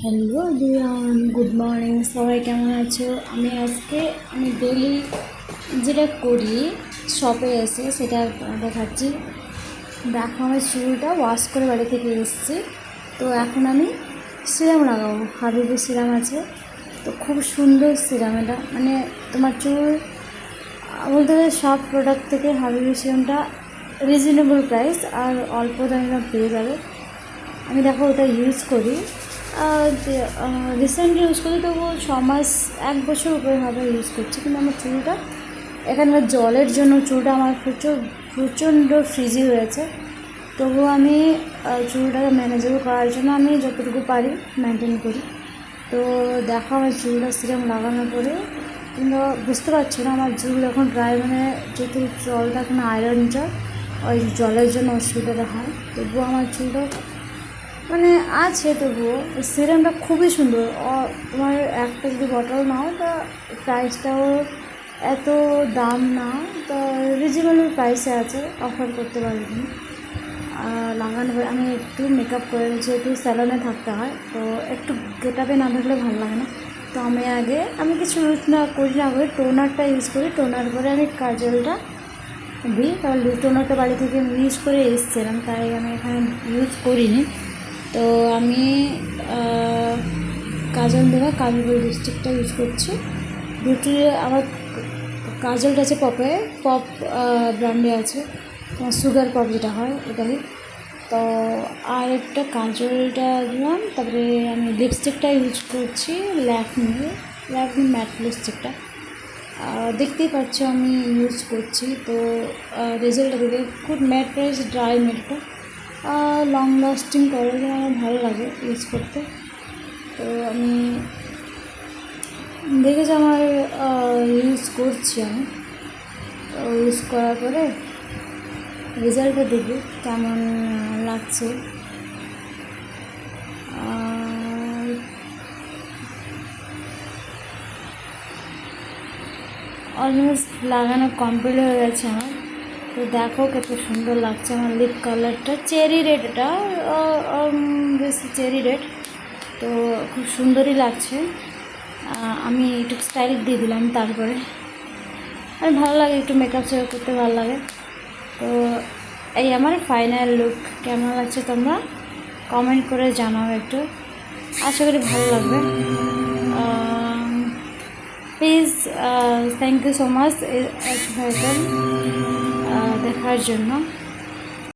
Hello everyone, good morning. সবাই কেমন আছো? আমি ডেলি যেটা করি শপে এসে সেটা দেখাচ্ছি। দেখো, আমি চুলটা ওয়াশ করে বাড়ি থেকে এসেছি। তো এখন আমি সিরাম লাগাবো। হাবিবের সিরাম আছে, তো খুব সুন্দর সিরাম এটা। মানে তোমার চুল বলতে গেলে সব প্রোডাক্ট থেকে হাবিবের সিরামটা রিজনেবল প্রাইস আর অল্প দামে পেয়ে যাবে। আমি দেখো ওটা ইউজ করি, রিসেন্টলি ইউজ করি, তবুও 6 মাস 1 বছর উপরে হবে ইউজ করছি। কিন্তু আমার চুলটা এখানকার জলের জন্য চুলটা আমার প্রচণ্ড ফ্রিজি হয়েছে। তবুও আমি চুলটাকে ম্যানেজেবল করার জন্য আমি যতটুকু পারি মেনটেন করি। তো দেখো আমার চুলটা সিরাম লাগানোর পরে কিন্তু বুঝতে পারছো না আমার চুল এখন প্রায় যেহেতু জলটা এখন আয়রন জল, ওই জলের জন্য অসুবিধাটা হয়। তবুও আমার চুলটা আছে, তবুও সিরামটা খুবই সুন্দর। তোমার একটা যদি বটল নাও তা প্রাইসটাও এত দাম না, তো রিজনেবল প্রাইসে আছে, অফার করতে পারবেন। লাগানোর পরে আমি একটু মেকআপ করে নিয়েছি, একটু স্যালনে থাকতে হয়, তো একটু গেটআপে না থাকলে ভালো লাগে না। তো আমি কিছু ইউজ না করি, না করে টোনারটা ইউজ করি। টোনার পরে আমি কাজলটা দিই, কারণ টোনারটা বাড়ি থেকে ইউজ করে এসেছিলাম, তাই আমি এখানে ইউজ করিনি। তো আমি কাজল দেওয়া কাজল লিপস্টিকটা ইউজ করছি। বিউটি আমার কাজলটা আছে পপ ব্র্যান্ডে আছে, তোমার সুগার পপ যেটা হয় ওটাই। তো আর একটা কাজলটা দিলাম, তারপরে আমি লিপস্টিকটা ইউজ করছি ল্যাকমি ম্যাট লিপস্টিকটা। দেখতেই পাচ্ছ আমি ইউজ করছি। তো রেজাল্টটা দেখে খুব ম্যাট প্রাইস ড্রাই ম্যাটটা লং লাস্টিং করে, আমার ভালো লাগে ইউজ করতে। তো আমি দেখেছি আমার ইউজ করছি, আমি ইউজ করার পরে রেজাল্টটা দেখি কেমন লাগছে। অলমোস্ট লাগানো কমপ্লিট হয়ে গেছে আমার। তো দেখো কত সুন্দর লাগছে আমার লিপ কালারটা, চেরি রেড, এটা বেশি চেরি রেড, তো খুব সুন্দরই লাগছে। আমি একটু স্টাইল দিয়ে দিলাম, তারপরে আর ভালো লাগে, একটু মেকআপ করতে ভালো লাগে। তো এই আমার ফাইনাল লুক। কেমন লাগছে তোমরা কমেন্ট করে জানাও একটু, আশা করি ভালো লাগবে। Please thank you so much দেখার জন্য।